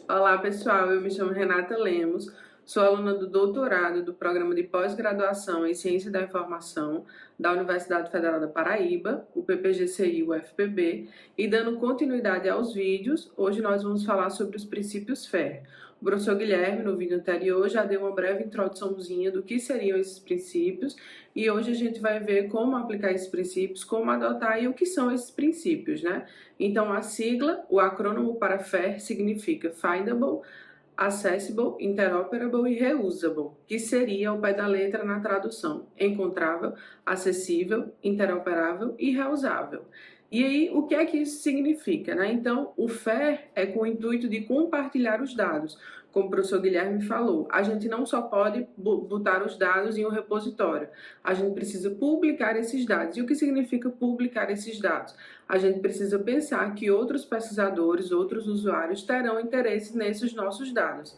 Olá pessoal, eu me chamo Renata Lemos, sou aluna do doutorado do Programa de Pós-Graduação em Ciência da Informação da Universidade Federal da Paraíba, o PPGCI UFPB, e dando continuidade aos vídeos, hoje nós vamos falar sobre os princípios FAIR. O professor Guilherme, no vídeo anterior, já deu uma breve introduçãozinha do que seriam esses princípios e hoje a gente vai ver como aplicar esses princípios, como adotar e o que são esses princípios, né? Então, a sigla, o acrônimo para FAIR significa Findable, Accessible, Interoperable e Reusable, que seria ao pé da letra na tradução: encontrável, acessível, interoperável e reusável. E aí, o que é que isso significa, né? Então, o FAIR é com o intuito de compartilhar os dados. Como o professor Guilherme falou, a gente não só pode botar os dados em um repositório, a gente precisa publicar esses dados. E o que significa publicar esses dados? A gente precisa pensar que outros pesquisadores, outros usuários terão interesse nesses nossos dados.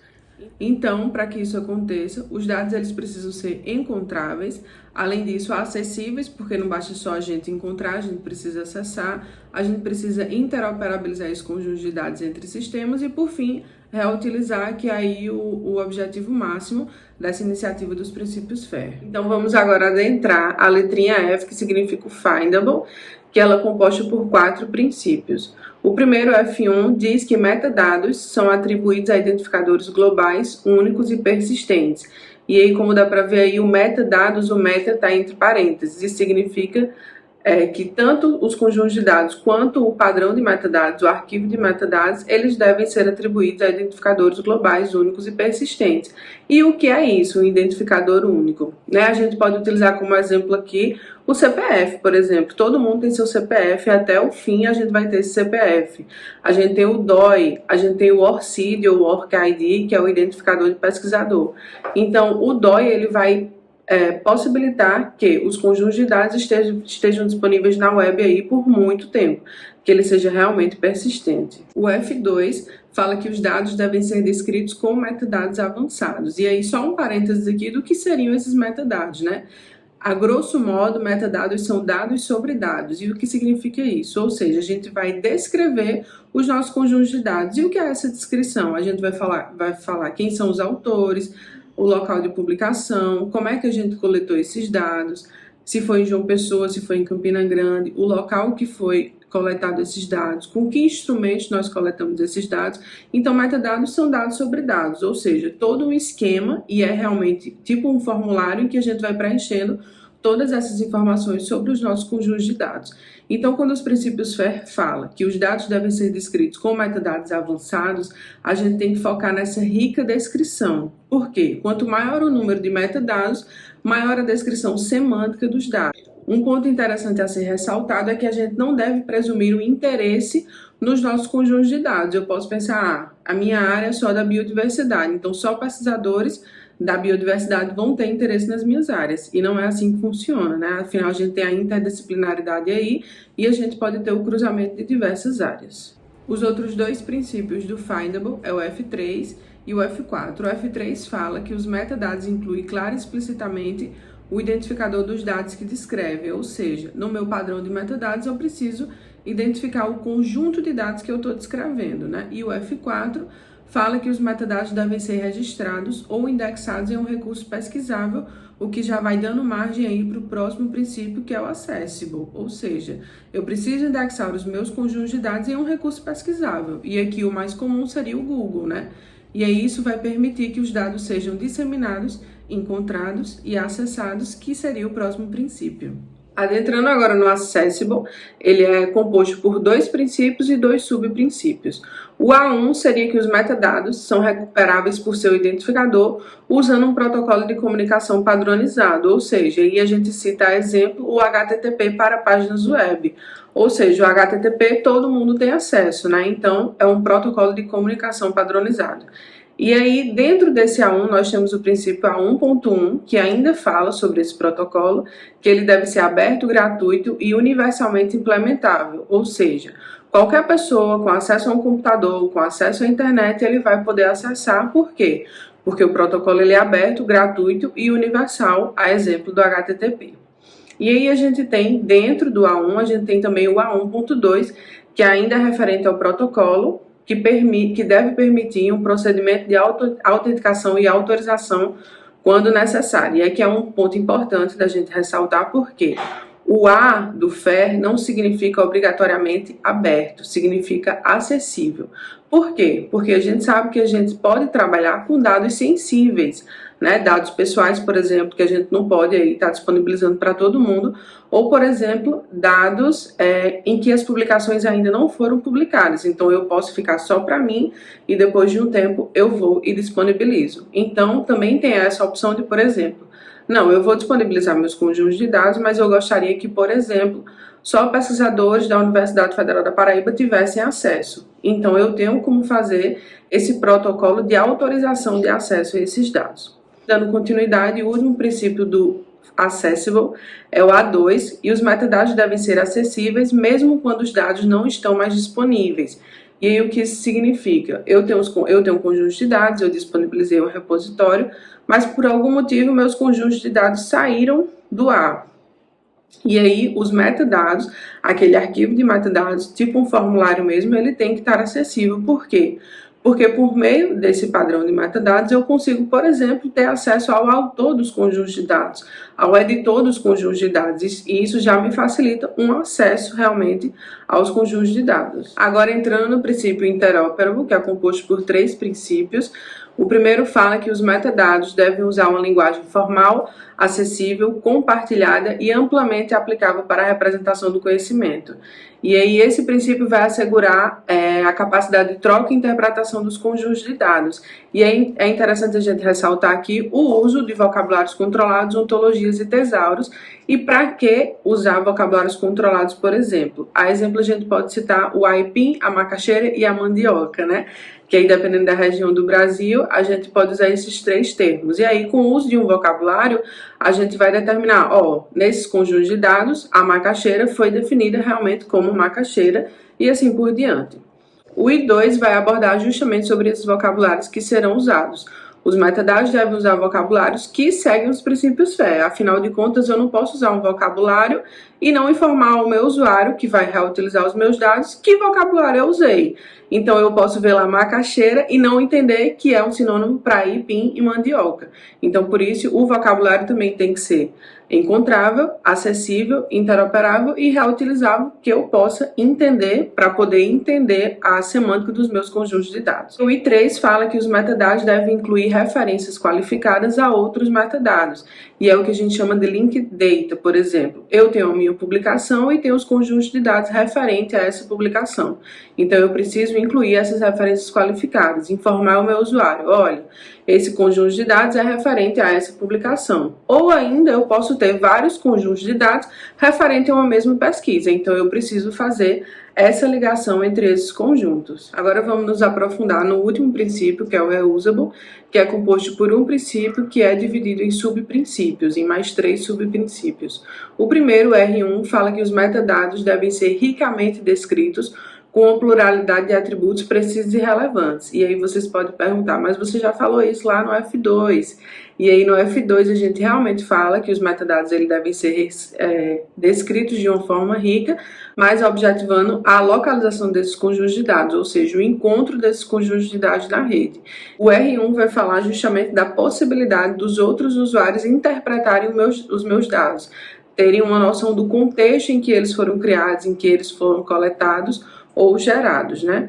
Então, para que isso aconteça, os dados eles precisam ser encontráveis, além disso, acessíveis, porque não basta só a gente encontrar, a gente precisa acessar, a gente precisa interoperabilizar esse conjunto de dados entre sistemas e, por fim, reutilizar, que é aí o objetivo máximo dessa iniciativa dos princípios FAIR. Então, vamos agora adentrar a letrinha F, que significa o Findable, que ela é composta por 4 princípios. O primeiro, F1, diz que metadados são atribuídos a identificadores globais, únicos e persistentes. E aí, como dá para ver aí, o metadados, o meta está entre parênteses. Isso significa que tanto os conjuntos de dados quanto o padrão de metadados, o arquivo de metadados, eles devem ser atribuídos a identificadores globais, únicos e persistentes. E o que é isso, um identificador único? Né? A gente pode utilizar como exemplo aqui o CPF, por exemplo. Todo mundo tem seu CPF, até o fim a gente vai ter esse CPF. A gente tem o DOI, a gente tem o ORCID ou ORCID, que é o identificador de pesquisador. Então, o DOI ele vai possibilitar que os conjuntos de dados estejam disponíveis na web aí por muito tempo, que ele seja realmente persistente. O F2 fala que os dados devem ser descritos com metadados avançados. E aí só um parênteses aqui do que seriam esses metadados, né? A grosso modo, metadados são dados sobre dados. E o que significa isso? Ou seja, a gente vai descrever os nossos conjuntos de dados. E o que é essa descrição? A gente vai falar quem são os autores, o local de publicação, como é que a gente coletou esses dados, se foi em João Pessoa, se foi em Campina Grande, o local que foi coletado esses dados, com que instrumentos nós coletamos esses dados. Então, metadados são dados sobre dados, ou seja, todo um esquema, e é realmente tipo um formulário em que a gente vai preenchendo todas essas informações sobre os nossos conjuntos de dados. Então, quando os princípios FAIR falam que os dados devem ser descritos com metadados avançados, a gente tem que focar nessa rica descrição. Por quê? Quanto maior o número de metadados, maior a descrição semântica dos dados. Um ponto interessante a ser ressaltado é que a gente não deve presumir o interesse nos nossos conjuntos de dados. Eu posso pensar, a minha área é só da biodiversidade, então só pesquisadores da biodiversidade vão ter interesse nas minhas áreas. E não é assim que funciona, né? Afinal, a gente tem a interdisciplinaridade aí e a gente pode ter o cruzamento de diversas áreas. Os outros 2 princípios do Findable é o F3 e o F4. O F3 fala que os metadados incluem clara e explicitamente o identificador dos dados que descreve, ou seja, no meu padrão de metadados eu preciso identificar o conjunto de dados que eu estou descrevendo, né? E o F4 fala que os metadados devem ser registrados ou indexados em um recurso pesquisável, o que já vai dando margem aí para o próximo princípio, que é o accessible, ou seja, eu preciso indexar os meus conjuntos de dados em um recurso pesquisável, e aqui o mais comum seria o Google, né? E aí isso vai permitir que os dados sejam disseminados, encontrados e acessados, que seria o próximo princípio. Adentrando agora no Accessible, ele é composto por 2 princípios e 2 subprincípios. O A1 seria que os metadados são recuperáveis por seu identificador usando um protocolo de comunicação padronizado, ou seja, aí a gente cita exemplo o HTTP para páginas web, ou seja, o HTTP todo mundo tem acesso, né? Então é um protocolo de comunicação padronizado. E aí, dentro desse A1, nós temos o princípio A1.1, que ainda fala sobre esse protocolo, que ele deve ser aberto, gratuito e universalmente implementável, ou seja, qualquer pessoa com acesso a um computador, com acesso à internet, ele vai poder acessar. Por quê? Porque o protocolo ele é aberto, gratuito e universal, a exemplo do HTTP. E aí a gente tem, dentro do A1, a gente tem também o A1.2, que ainda é referente ao protocolo, que deve permitir um procedimento de autenticação e autorização quando necessário. E aqui é um ponto importante da gente ressaltar, porque o A do FER não significa obrigatoriamente aberto, significa acessível. Por quê? Porque a gente sabe que a gente pode trabalhar com dados sensíveis, né? Dados pessoais, por exemplo, que a gente não pode estar disponibilizando para todo mundo, ou, por exemplo, dados em que as publicações ainda não foram publicadas. Então, eu posso ficar só para mim e depois de um tempo eu vou e disponibilizo. Então, também tem essa opção de, por exemplo, não, eu vou disponibilizar meus conjuntos de dados, mas eu gostaria que, por exemplo, só pesquisadores da Universidade Federal da Paraíba tivessem acesso. Então, eu tenho como fazer esse protocolo de autorização de acesso a esses dados. Dando continuidade, o último princípio do Accessible é o A2, e os metadados devem ser acessíveis mesmo quando os dados não estão mais disponíveis. E aí o que isso significa? Eu tenho um conjunto de dados, eu disponibilizei um repositório, mas por algum motivo meus conjuntos de dados saíram do ar. E aí os metadados, aquele arquivo de metadados, tipo um formulário mesmo, ele tem que estar acessível. Por quê? Porque por meio desse padrão de metadados eu consigo, por exemplo, ter acesso ao autor dos conjuntos de dados, ao editor dos conjuntos de dados, e isso já me facilita um acesso realmente aos conjuntos de dados. Agora, entrando no princípio interoperable, que é composto por 3 princípios. O primeiro fala que os metadados devem usar uma linguagem formal, acessível, compartilhada e amplamente aplicável para a representação do conhecimento. E aí esse princípio vai assegurar a capacidade de troca e interpretação dos conjuntos de dados. E é interessante a gente ressaltar aqui o uso de vocabulários controlados, ontologias e tesauros. E para que usar vocabulários controlados, por exemplo? A exemplo, a gente pode citar o aipim, a macaxeira e a mandioca, né? Que aí, dependendo da região do Brasil, a gente pode usar esses 3 termos. E aí, com o uso de um vocabulário, a gente vai determinar, nesses conjuntos de dados, a macaxeira foi definida realmente como macaxeira e assim por diante. O I2 vai abordar justamente sobre esses vocabulários que serão usados. Os metadados devem usar vocabulários que seguem os princípios FAIR. Afinal de contas, eu não posso usar um vocabulário e não informar o meu usuário, que vai reutilizar os meus dados, que vocabulário eu usei. Então, eu posso ver lá macaxeira e não entender que é um sinônimo para aipim e mandioca. Então, por isso, o vocabulário também tem que ser encontrável, acessível, interoperável e reutilizável, que eu possa entender para poder entender a semântica dos meus conjuntos de dados. O I3 fala que os metadados devem incluir referências qualificadas a outros metadados, e é o que a gente chama de link data. Por exemplo, eu tenho a minha publicação e tenho os conjuntos de dados referentes a essa publicação. Então, eu preciso incluir essas referências qualificadas, informar o meu usuário, olha, esse conjunto de dados é referente a essa publicação. Ou ainda eu posso ter vários conjuntos de dados referentes a uma mesma pesquisa, então eu preciso fazer essa ligação entre esses conjuntos. Agora vamos nos aprofundar no último princípio, que é o reusable, que é composto por um princípio que é dividido em subprincípios, em mais 3 subprincípios. O primeiro, R1, fala que os metadados devem ser ricamente descritos com uma pluralidade de atributos precisos e relevantes. E aí vocês podem perguntar, mas você já falou isso lá no F2. E aí no F2 a gente realmente fala que os metadados devem ser descritos de uma forma rica, mas objetivando a localização desses conjuntos de dados, ou seja, o encontro desses conjuntos de dados na rede. O R1 vai falar justamente da possibilidade dos outros usuários interpretarem os meus dados, terem uma noção do contexto em que eles foram criados, em que eles foram coletados ou gerados, né?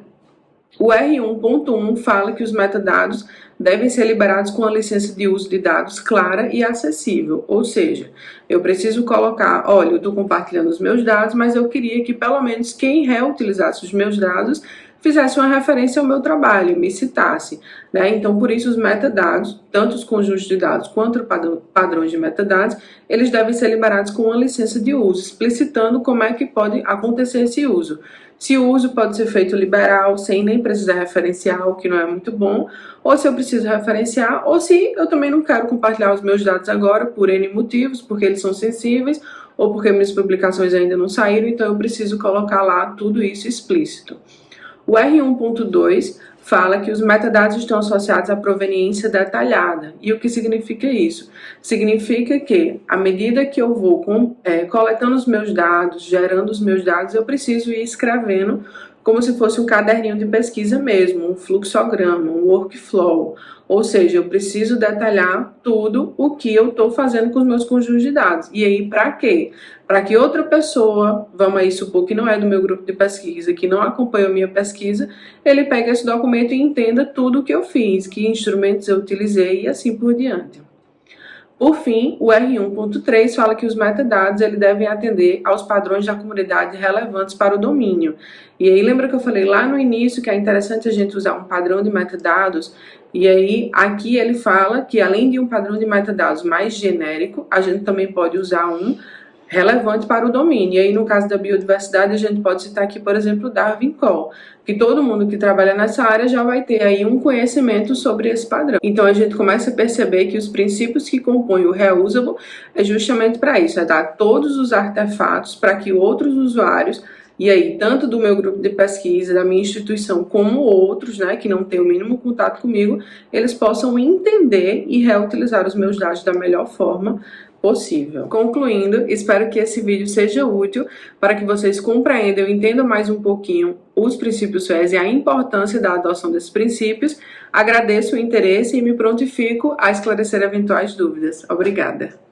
O R1.1 fala que os metadados devem ser liberados com a licença de uso de dados clara e acessível, ou seja, eu preciso colocar, olha, eu estou compartilhando os meus dados, mas eu queria que pelo menos quem reutilizasse os meus dados fizesse uma referência ao meu trabalho, me citasse, né? Então, por isso, os metadados, tanto os conjuntos de dados quanto padrões de metadados, eles devem ser liberados com uma licença de uso, explicitando como é que pode acontecer esse uso. Se o uso pode ser feito liberal, sem nem precisar referenciar, o que não é muito bom, ou se eu preciso referenciar, ou se eu também não quero compartilhar os meus dados agora por N motivos, porque eles são sensíveis, ou porque minhas publicações ainda não saíram, então eu preciso colocar lá tudo isso explícito. O R1.2 fala que os metadados estão associados à proveniência detalhada. E o que significa isso? Significa que, à medida que eu vou coletando os meus dados, gerando os meus dados, eu preciso ir escrevendo como se fosse um caderninho de pesquisa mesmo, um fluxograma, um workflow. Ou seja, eu preciso detalhar tudo o que eu estou fazendo com os meus conjuntos de dados. E aí, para quê? Para que outra pessoa, vamos aí supor que não é do meu grupo de pesquisa, que não acompanhou minha pesquisa, ele pegue esse documento e entenda tudo o que eu fiz, que instrumentos eu utilizei e assim por diante. Por fim, o R1.3 fala que os metadados ele devem atender aos padrões da comunidade relevantes para o domínio. E aí lembra que eu falei lá no início que é interessante a gente usar um padrão de metadados? E aí aqui ele fala que além de um padrão de metadados mais genérico, a gente também pode usar um relevante para o domínio. E aí, no caso da biodiversidade, a gente pode citar aqui, por exemplo, o Darwin Call, que todo mundo que trabalha nessa área já vai ter aí um conhecimento sobre esse padrão. Então, a gente começa a perceber que os princípios que compõem o reusable é justamente para isso, é dar todos os artefatos para que outros usuários, e aí, tanto do meu grupo de pesquisa, da minha instituição, como outros, né, que não têm o mínimo contato comigo, eles possam entender e reutilizar os meus dados da melhor forma possível. Concluindo, espero que esse vídeo seja útil para que vocês compreendam e entendam mais um pouquinho os princípios FES e a importância da adoção desses princípios. Agradeço o interesse e me prontifico a esclarecer eventuais dúvidas. Obrigada!